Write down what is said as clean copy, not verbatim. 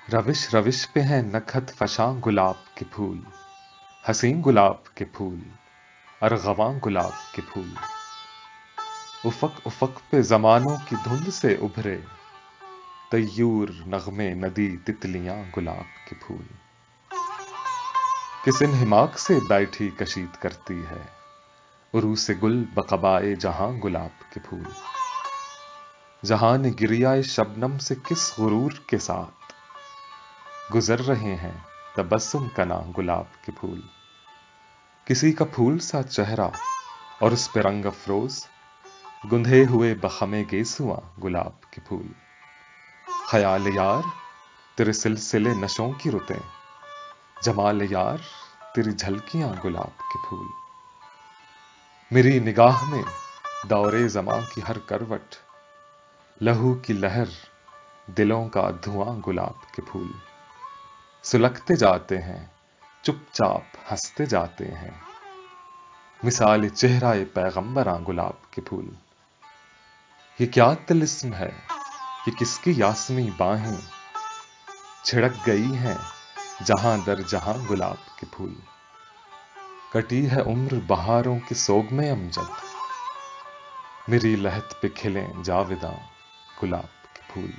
روش روش پہ ہیں نکھت فشاں گلاب کے پھول، حسین گلاب کے پھول، ارغواں گلاب کے پھول، افق افق پہ زمانوں کی دھند سے ابھرے، طیور نغمے ندی تتلیاں گلاب کے پھول، کس انہماک سے بیٹھی کشید کرتی ہے، عروس گل بقبائے جہاں گلاب کے پھول، جہاں نے گریائے شبنم سے کس غرور کے ساتھ گزر رہے ہیں تبسم کنا گلاب کے پھول، کسی کا پھول سا چہرہ اور اس پہ رنگ افروز، گندھے ہوئے بخم گیسواں گلاب کے پھول، خیال یار تیرے سلسلے نشوں کی رتیں، جمال یار تیری جھلکیاں گلاب کے پھول، میری نگاہ میں دور زماں کی ہر کروٹ، لہو کی لہر دلوں کا دھواں گلاب کے پھول، سلگتے جاتے ہیں چپ چاپ ہنستے جاتے ہیں، مثال چہرہ پیغمبراں گلاب کے پھول، یہ کیا طلسم ہے، یہ کس کی یاسمی باہیں چھڑک گئی ہیں جہاں در جہاں گلاب کے پھول، کٹی ہے عمر بہاروں کے سوگ میں امجد، میری لحد پہ کھلیں جاوداں گلاب کے پھول۔